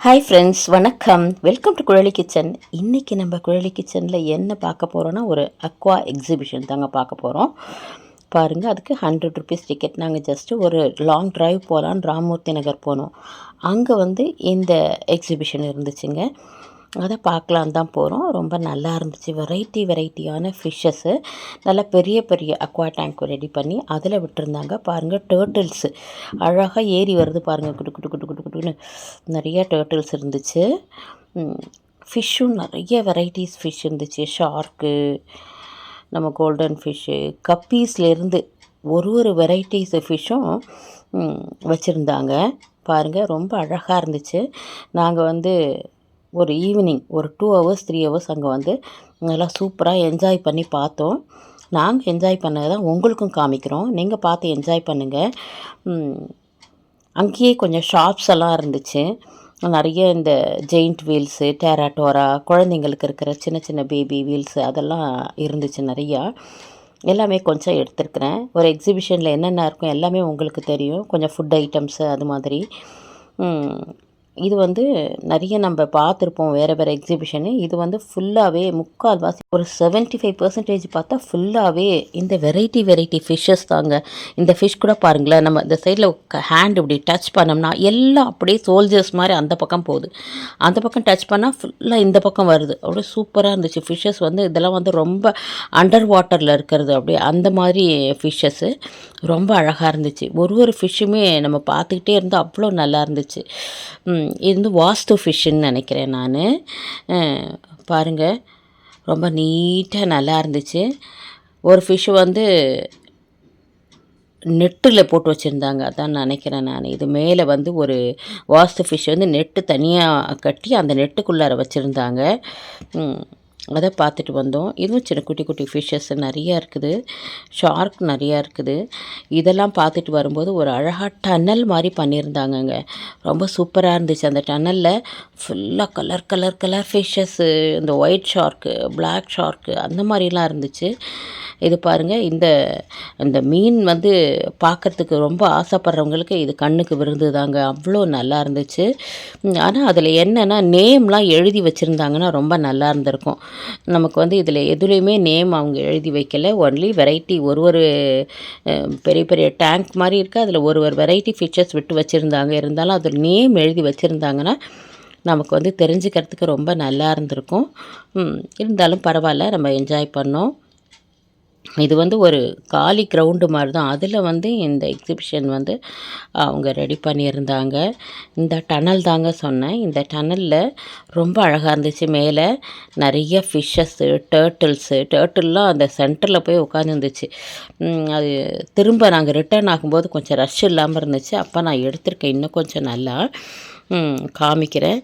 Hi friends, வணக்கம். Welcome to Kuzhali kitchen. இன்றைக்கி நம்ம குழலி கிச்சனில் என்ன பார்க்க போகிறோன்னா, ஒரு அக்வா எக்ஸிபிஷன் தாங்க பார்க்க போகிறோம். பாருங்கள், அதுக்கு 100 ருபீஸ் டிக்கெட். நாங்கள் ஜஸ்ட்டு ஒரு லாங் ட்ரைவ் போகலான்னு ராமூர்த்தி நகர் போனோம். அங்கே வந்து இந்த எக்ஸிபிஷன் இருந்துச்சுங்க. அதை பார்க்கலான்னு தான் போகிறோம். ரொம்ப நல்லா இருந்துச்சு. வெரைட்டியான ஃபிஷ்ஷஸ்ஸு, நல்லா பெரிய பெரிய அக்வா டேங்க் ரெடி பண்ணி அதில் விட்டுருந்தாங்க. பாருங்கள், டேர்ட்டில்ஸு அழகாக ஏறி வருது பாருங்கள். குட்டு குட்டு குட்டு குட்டு குட்டுன்னு நிறைய டேர்ட்டில்ஸ் இருந்துச்சு. ஃபிஷ்ஷும் நிறைய வெரைட்டிஸ் ஃபிஷ் இருந்துச்சு. ஷார்க்கு, நம்ம கோல்டன் ஃபிஷ்ஷு, கப்பீஸ்லேருந்து ஒரு வெரைட்டிஸ் ஃபிஷ்ஷும் வச்சுருந்தாங்க. பாருங்கள், ரொம்ப அழகாக இருந்துச்சு. நாங்கள் வந்து ஒரு ஈவினிங் ஒரு 2 ஹவர்ஸ் 3 ஹவர்ஸ் அங்கே வந்து நல்லா சூப்பராக என்ஜாய் பண்ணி பார்த்தோம். நாங்கள் என்ஜாய் பண்ணதை தான் உங்களுக்கும் காமிக்கிறோம். நீங்கள் பார்த்து என்ஜாய் பண்ணுங்கள். அங்கேயே கொஞ்சம் ஷாப்ஸ் எல்லாம் இருந்துச்சு. நிறைய இந்த ஜெயிண்ட் வீல்ஸு, டேராட்டோரா, குழந்தைங்களுக்கு இருக்கிற சின்ன சின்ன பேபி வீல்ஸு அதெல்லாம் இருந்துச்சு நிறையா. எல்லாமே கொஞ்சம் எடுத்துருக்குறேன். ஒரு எக்ஸிபிஷனில் என்னென்ன இருக்கும் எல்லாமே உங்களுக்கு தெரியும். கொஞ்சம் ஃபுட் ஐட்டம்ஸு அது மாதிரி. இது வந்து நிறைய நம்ம பார்த்துருப்போம் வேறு எக்ஸிபிஷனு. இது வந்து ஃபுல்லாகவே முக்கால்வாசி ஒரு 75% பார்த்தா ஃபுல்லாகவே இந்த வெரைட்டி ஃபிஷ்ஷஸ் தாங்க. இந்த ஃபிஷ் கூட பாருங்களேன், நம்ம இந்த சைடில் ஹேண்ட் இப்படி டச் பண்ணோம்னா எல்லாம் அப்படியே சோல்ஜர்ஸ் மாதிரி அந்த பக்கம் போகுது. அந்த பக்கம் டச் பண்ணால் ஃபுல்லாக இந்த பக்கம் வருது. அப்படியே சூப்பராக இருந்துச்சு. ஃபிஷ்ஷஸ் வந்து இதெல்லாம் வந்து ரொம்ப அண்டர் வாட்டரில் இருக்கிறது, அப்படியே அந்த மாதிரி ஃபிஷ்ஷஸ்ஸு ரொம்ப அழகாக இருந்துச்சு. ஒரு ஃபிஷ்ஷுமே நம்ம பார்த்துக்கிட்டே இருந்தால் அவ்வளோ நல்லா இருந்துச்சு. இது வந்து வாஸ்து ஃபிஷ்ஷுன்னு நினைக்கிறேன் நான். பாருங்கள், ரொம்ப நீட்டாக நல்லா இருந்துச்சு. ஒரு ஃபிஷ்ஷு வந்து நெட்டில் போட்டு வச்சுருந்தாங்க, அதான் நினைக்கிறேன் நான். இது மேலே வந்து ஒரு வாஸ்து ஃபிஷ் வந்து நெட்டு தனியாக கட்டி அந்த நெட்டுக்குள்ளார வச்சுருந்தாங்க. அதை பார்த்துட்டு வந்தோம். இதுவும் சின்ன குட்டி குட்டி ஃபிஷ்ஷஸ் நிறையா இருக்குது. ஷார்க் நிறையா இருக்குது. இதெல்லாம் பார்த்துட்டு வரும்போது ஒரு அழகாக டன்னல் மாதிரி பண்ணியிருந்தாங்கங்க. ரொம்ப சூப்பராக இருந்துச்சு. அந்த டன்னலில் ஃபுல்லாக கலர் ஃபிஷ்ஷஸ்ஸு, இந்த ஒயிட் ஷார்க்கு, பிளாக் ஷார்க்கு அந்த மாதிரிலாம் இருந்துச்சு. இது பாருங்கள், இந்த மீன் வந்து பார்க்குறதுக்கு ரொம்ப ஆசைப்படுறவங்களுக்கு இது கண்ணுக்கு விருந்து தாங்க. அவ்வளோ நல்லா இருந்துச்சு. ஆனால் அதில் என்னென்னா நேம்லாம் எழுதி வச்சுருந்தாங்கன்னா ரொம்ப நல்லா இருந்திருக்கும். நமக்கு வந்து இதில் எதுலேயுமே நேம் அவங்க எழுதி வைக்கல. ஒன்லி வெரைட்டி ஒரு பெரிய டேங்க் மாதிரி இருக்குது. அதில் ஒரு வெரைட்டி ஃபிஷ்ஷஸ் விட்டு வச்சுருந்தாங்க. இருந்தாலும் அதில் நேம் எழுதி வச்சுருந்தாங்கன்னா நமக்கு வந்து தெரிஞ்சுக்கிறதுக்கு ரொம்ப நல்லா இருந்திருக்கும். இருந்தாலும் பரவாயில்ல, நம்ம என்ஜாய் பண்ணோம். இது வந்து ஒரு காலி கிரவுண்டு மாதிரி தான். அதில் வந்து இந்த எக்ஸிபிஷன் வந்து அவங்க ரெடி பண்ணியிருந்தாங்க. இந்த டனல் தாங்க சொன்னேன். இந்த டனலில் ரொம்ப அழகாக இருந்துச்சு. மேலே நிறைய ஃபிஷ்ஷஸ்ஸு, டேர்ட்டில்லாம் அந்த சென்டரில் போய் உட்காந்துருந்துச்சு. அது திரும்ப நாங்கள் ரிட்டர்ன் ஆகும்போது கொஞ்சம் ரஷ் இல்லாமல் இருந்துச்சு. அப்போ நான் எடுத்திருக்கேன் இன்னும் கொஞ்சம் நல்லா காமிக்கிறேன்.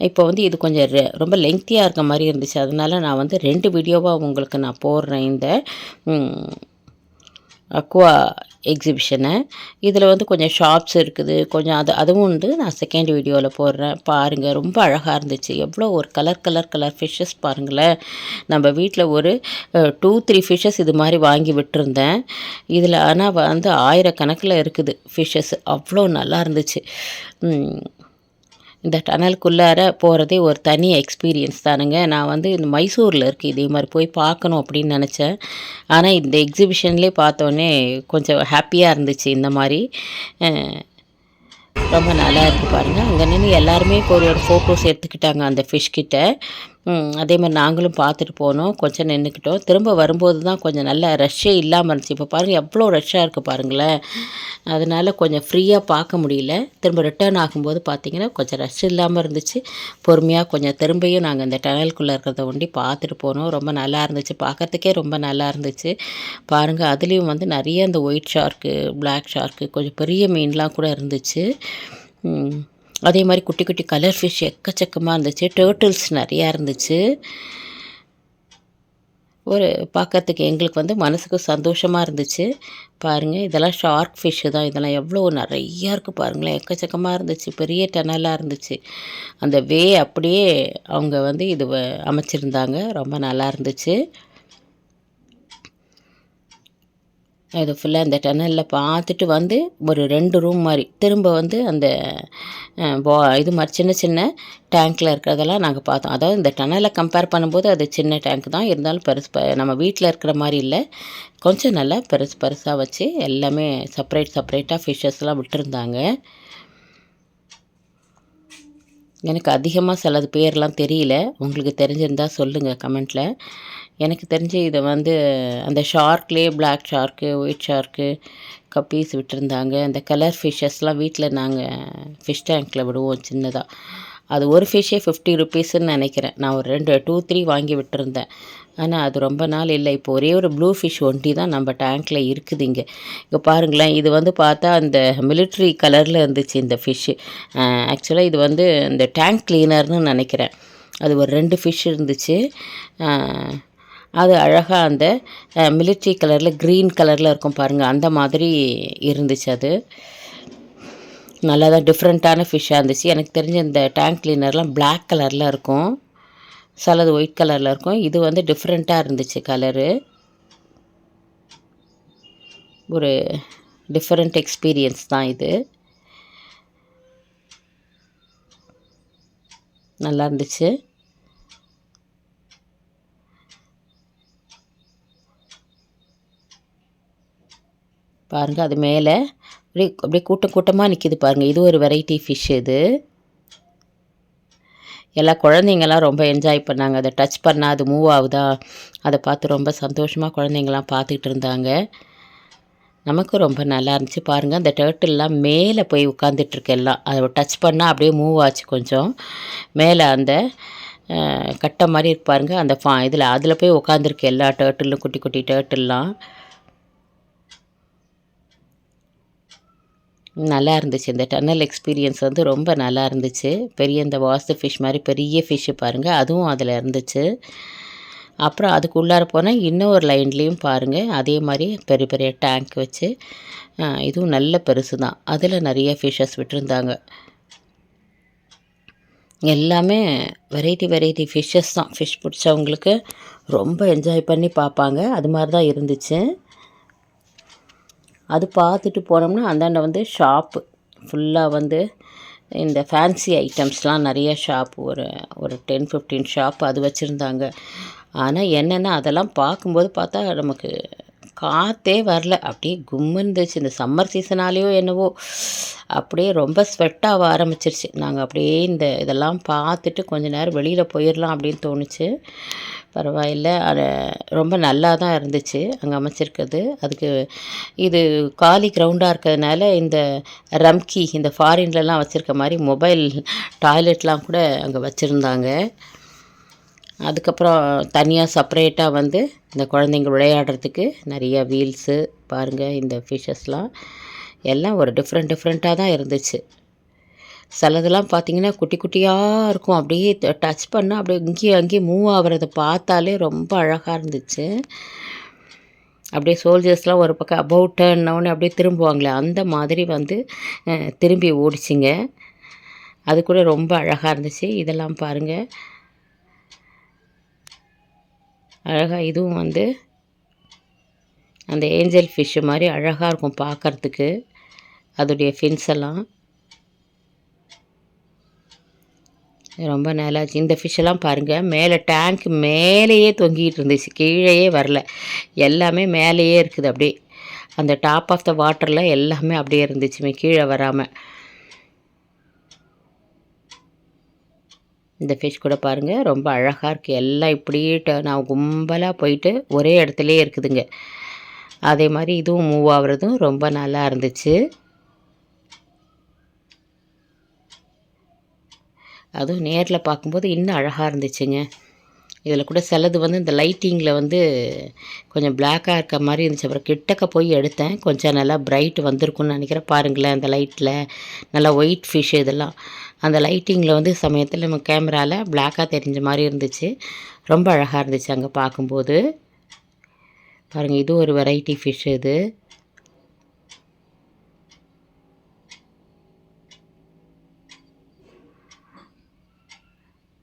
இப்போ வந்து இது கொஞ்சம் ரொம்ப லெங்க்த்தியாக இருக்க மாதிரி இருந்துச்சு. அதனால் நான் வந்து 2 வீடியோவாக உங்களுக்கு நான் போடுறேன் இந்த அக்வா எக்ஸிபிஷனை. இதில் வந்து கொஞ்சம் ஷாப்ஸ் இருக்குது, கொஞ்சம் அதுவும் வந்து நான் செகண்ட் வீடியோவில் போடுறேன். பாருங்கள், ரொம்ப அழகாக இருந்துச்சு. எவ்வளோ ஒரு கலர் ஃபிஷ்ஷஸ் பாருங்களேன். நம்ம வீட்டில் ஒரு 2-3 ஃபிஷ்ஷஸ் இது மாதிரி வாங்கி விட்டுருந்தேன். இதில் ஆனால் வந்து 1000 கணக்கில் இருக்குது ஃபிஷ்ஷஸ். அவ்வளோ நல்லா இருந்துச்சு. இந்த டனலுக்குள்ளார போகிறதே ஒரு தனி எக்ஸ்பீரியன்ஸ் தானுங்க. நான் வந்து இந்த மைசூரில் இருக்குது இதே மாதிரி போய் பார்க்கணும் அப்படின்னு நினச்சேன். ஆனால் இந்த எக்ஸிபிஷன்லேயே பார்த்தோன்னே கொஞ்சம் ஹாப்பியாக இருந்துச்சு. இந்த மாதிரி ரொம்ப நல்லா இருக்குது பாருங்கள். அங்கே நின்று எல்லாருமே ஒரு ஃபோட்டோஸ் எடுத்துக்கிட்டாங்க அந்த ஃபிஷ்கிட்ட. அதே மாதிரி நாங்களும் பார்த்துட்டு போனோம். கொஞ்சம் நின்றுக்கிட்டோம். திரும்ப வரும்போது தான் கொஞ்சம் நல்லா ரஷ்ஷே இல்லாமல் இருந்துச்சு. இப்போ பாருங்கள் எவ்வளோ ரஷ்ஷாக இருக்குது பாருங்களேன். அதனால் கொஞ்சம் ஃப்ரீயாக பார்க்க முடியல. திரும்ப ரிட்டர்ன் ஆகும்போது பார்த்திங்கன்னா கொஞ்சம் ரஷ் இல்லாமல் இருந்துச்சு. பொறுமையாக கொஞ்சம் திரும்பியும் நாங்கள் இந்த டனலுக்குள்ளே இருக்கிறத ஒண்டி பார்த்துட்டு போனோம். ரொம்ப நல்லா இருந்துச்சு. பார்க்குறதுக்கே ரொம்ப நல்லா இருந்துச்சு. பாருங்கள், அதுலேயும் வந்து நிறைய இந்த ஒயிட் ஷார்க்கு, பிளாக் ஷார்க்கு, கொஞ்சம் பெரிய மீன்லாம் கூட இருந்துச்சு. அதே மாதிரி குட்டி குட்டி கலர் ஃபிஷ் எக்கச்சக்கமாக இருந்துச்சு. டேர்ட்டில்ஸ் நிறையா இருந்துச்சு. ஒரு பார்க்கறதுக்கு எங்களுக்கு வந்து மனசுக்கு சந்தோஷமாக இருந்துச்சு. பாருங்கள், இதெல்லாம் ஷார்க் ஃபிஷ்ஷு தான். இதெல்லாம் எவ்வளோ நிறையா இருக்குது பாருங்களேன். எக்கச்சக்கமாக இருந்துச்சு. பெரிய டனலாக இருந்துச்சு. அந்த அப்படியே அவங்க வந்து இது அமைச்சிருந்தாங்க. ரொம்ப நல்லா இருந்துச்சு. அது ஃபுல்லாக அந்த டனலில் பார்த்துட்டு வந்து ஒரு 2 ரூம் மாதிரி திரும்ப வந்து அந்த இது மாதிரி சின்ன சின்ன டேங்க்கில் இருக்கிறதெல்லாம் நாங்கள் பார்த்தோம். அதாவது இந்த டனலை கம்பேர் பண்ணும்போது அது சின்ன டேங்க் தான், இருந்தாலும் பெருசு நம்ம வீட்டில் இருக்கிற மாதிரி இல்லை, கொஞ்சம் நல்லா பெருசு பெருசாக வச்சு எல்லாமே செப்பரேட்டாக ஃபிஷ்ஷஸ்லாம் விட்டுருந்தாங்க. எனக்கு அதிகமாக சிலது பேர்லாம் தெரியல, உங்களுக்கு தெரிஞ்சிருந்தால் சொல்லுங்கள் கமெண்ட்டில். எனக்கு தெரிஞ்சு இதை வந்து அந்த ஷார்க்லேயே black shark, white shark, guppies விட்டுருந்தாங்க. அந்த கலர் ஃபிஷ்ஷஸ்லாம் வீட்டில் நாங்கள் ஃபிஷ் டேங்க்கில் விடுவோம் சின்னதாக. அது ஒரு ஃபிஷ்ஷே 50 ருப்பீஸ்ன்னு நினைக்கிறேன். நான் ஒரு 2, 3 வாங்கி விட்டுருந்தேன். ஆனால் அது ரொம்ப நாள் இல்லை. இப்போ ஒரே ஒரு ப்ளூ ஃபிஷ் ஒண்டி தான் நம்ம டேங்க்கில் இருக்குது இங்கே. இங்கே பாருங்களேன், இது வந்து பார்த்தா அந்த மிலிட்ரி கலரில் இருந்துச்சு இந்த ஃபிஷ்ஷு. ஆக்சுவலாக இது வந்து இந்த டேங்க் க்ளீனர்னு நினைக்கிறேன். அது ஒரு 2 ஃபிஷ் இருந்துச்சு. அது அழகாக அந்த மிலிட்ரி கலரில் க்ரீன் கலரில் இருக்கும் பாருங்கள், அந்த மாதிரி இருந்துச்சு. அது நல்லா தான் டிஃப்ரெண்ட்டான ஃபிஷ்ஷாக இருந்துச்சு. எனக்கு தெரிஞ்ச இந்த டேங்க் க்ளீனர்லாம் பிளாக் கலரில் இருக்கும், சிலது ஒயிட் கலரில் இருக்கும். இது வந்து டிஃப்ரெண்ட்டாக இருந்துச்சு கலரு. ஒரு டிஃப்ரெண்ட் எக்ஸ்பீரியன்ஸ் தான் இது. நல்லா இருந்துச்சு. பாருங்கள், அது மேலே அப்படியே கூட்டமாக நிற்கிது பாருங்கள். இது ஒரு வெரைட்டி ஃபிஷ். இது எல்லா குழந்தைங்கள்லாம் ரொம்ப என்ஜாய் பண்ணாங்க. அதை டச் பண்ணால் அது மூவ் ஆகுதா, அதை பார்த்து ரொம்ப சந்தோஷமாக குழந்தைங்கள்லாம் பார்த்துக்கிட்டு இருந்தாங்க. நமக்கும் ரொம்ப நல்லா இருந்துச்சு. பாருங்கள், அந்த டர்ட்டில்லாம் மேலே போய் உட்காந்துட்ருக்கு. எல்லாம் அதை டச் பண்ணால் அப்படியே மூவ் ஆச்சு. கொஞ்சம் மேலே அந்த கட்டை மாதிரி இருக்கு பாருங்கள், அந்த அதில் போய் உட்காந்துருக்கு எல்லா டர்ட்டிலும், குட்டி குட்டி டர்ட்டில்லாம். நல்லா இருந்துச்சு. இந்த டன்னல் எக்ஸ்பீரியன்ஸ் வந்து ரொம்ப நல்லா இருந்துச்சு. பெரிய இந்த வாஸ்து ஃபிஷ் மாதிரி பெரிய ஃபிஷ்ஷு பாருங்கள், அதுவும் அதில் இருந்துச்சு. அப்புறம் அதுக்குள்ளார போனால் இன்னொரு லைன்லேயும் பாருங்கள், அதே மாதிரி பெரிய பெரிய டேங்க் வச்சு, இதுவும் நல்ல பெருசு தான். அதில் நிறைய ஃபிஷ்ஷஸ் விட்டுருந்தாங்க. எல்லாமே வெரைட்டி ஃபிஷ்ஷஸ் தான். ஃபிஷ் பிடிச்சவங்களுக்கு ரொம்ப என்ஜாய் பண்ணி பார்ப்பாங்க. அது மாதிரி தான் இருந்துச்சு. அது பார்த்துட்டு போனோம்னா அந்தாண்ட வந்து ஷாப்பு ஃபுல்லாக வந்து இந்த ஃபேன்சி ஐட்டம்ஸ்லாம் நிறைய ஷாப், ஒரு 10-15 ஷாப் அது வச்சுருந்தாங்க. ஆனால் என்னென்னா அதெல்லாம் பார்க்கும்போது பார்த்தா நமக்கு காற்றே வரல, அப்படியே கும்முன்னு இருந்துச்சு. இந்த சம்மர் சீசனாலேயோ என்னவோ அப்படியே ரொம்ப ஸ்வெட்டாக ஆரம்பிச்சிருச்சு. நாங்கள் அப்படியே இதெல்லாம் பார்த்துட்டு கொஞ்ச நேரம் வெளியில் போயிடலாம் அப்படின்னு தோணுச்சு. பரவாயில்லை, அது ரொம்ப நல்லா தான் இருந்துச்சு அங்கே அமைச்சிருக்கிறது. அதுக்கு இது காலி கிரவுண்டாக இருக்கிறதுனால இந்த ரம்கி, இந்த ஃபாரின்லலாம் வச்சுருக்க மாதிரி மொபைல் டாய்லெட்லாம் கூட அங்கே வச்சுருந்தாங்க. அதுக்கப்புறம் தனியாக செப்பரேட்டாக வந்து இந்த குழந்தைங்க விளையாடுறதுக்கு நிறைய வீல்ஸு பாருங்கள். இந்த ஃபிஷ்ஷஸ்லாம் எல்லாம் ஒரு டிஃப்ரெண்ட்டாக தான் இருந்துச்சு. சிலதெல்லாம் பார்த்திங்கன்னா குட்டி குட்டியாக இருக்கும், அப்படியே டச் பண்ணால் அப்படியே இங்கேயும் அங்கேயும் மூவ் ஆகிறத பார்த்தாலே ரொம்ப அழகாக இருந்துச்சு. அப்படியே சோல்ஜர்ஸ்லாம் ஒரு பக்கம் அபவுட் டர்ன்னோடனே அப்படியே திரும்புவாங்களே, அந்த மாதிரி வந்து திரும்பி ஓடிச்சிங்க. அது கூட ரொம்ப அழகாக இருந்துச்சு. இதெல்லாம் பாருங்கள், அழகாக. இதுவும் வந்து அந்த ஏஞ்சல் ஃபிஷ்ஷு மாதிரி அழகாக இருக்கும் பார்க்குறதுக்கு, அதோடைய ஃபின்ஸ் எல்லாம் ரொம்ப நல்லாச்சு. இந்த ஃபிஷ்ஷெல்லாம் பாருங்கள், மேலே டேங்க் மேலேயே தொங்கிட்டு இருந்துச்சு, கீழேயே வரல. எல்லாமே மேலேயே இருக்குது. அப்படியே அந்த டாப் ஆஃப் த வாட்டரில் எல்லாமே அப்படியே இருந்துச்சுமே, கீழே வராமல். இந்த ஃபிஷ் கூட பாருங்கள் ரொம்ப அழகாக இருக்குது. எல்லாம் இப்படியே நான் கும்பலாக போயிட்டு ஒரே இடத்துலையே இருக்குதுங்க. அதே மாதிரி இதுவும் மூவ் ஆகுறதும் ரொம்ப நல்லா இருந்துச்சு. அதுவும் நேரில் பார்க்கும்போது இன்னும் அழகாக இருந்துச்சுங்க. இதில் கூட சிலது வந்து இந்த லைட்டிங்கில் வந்து கொஞ்சம் பிளாக்காக இருக்க மாதிரி இருந்துச்சு. அப்புறம் கிட்டக்க போய் எடுத்தேன், கொஞ்சம் நல்லா பிரைட் வந்திருக்குன்னு நினைக்கிறேன். பாருங்களேன், அந்த லைட்டில் நல்லா ஒயிட் ஃபிஷ் இதெல்லாம் அந்த லைட்டிங்கில் வந்து சமயத்தில் நம்ம கேமராவில் பிளாக்காக தெரிஞ்ச மாதிரி இருந்துச்சு. ரொம்ப அழகாக இருந்துச்சு அங்கே பார்க்கும்போது. பாருங்கள், இது ஒரு வெரைட்டி ஃபிஷ்.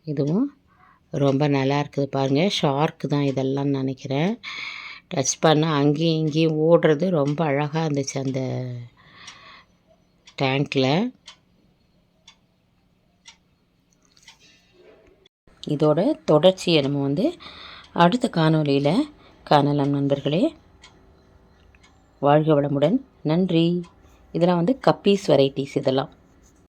இதுவும் ரொம்ப நல்லா இருக்குது பாருங்கள். ஷார்க்கு தான் இதெல்லாம் நினைக்கிறேன். டச் பண்ணால் அங்கேயும் இங்கேயும் ஓடுறது ரொம்ப அழகாக இருந்துச்சு அந்த டேங்க்கில். இதோட தொடர்ச்சியை நம்ம வந்து அடுத்த காணொளியில் காணலாம் நண்பர்களே. வாழ்க வளமுடன். நன்றி. இதெல்லாம் வந்து கப்பீஸ் வெரைட்டிஸ் இதெல்லாம்.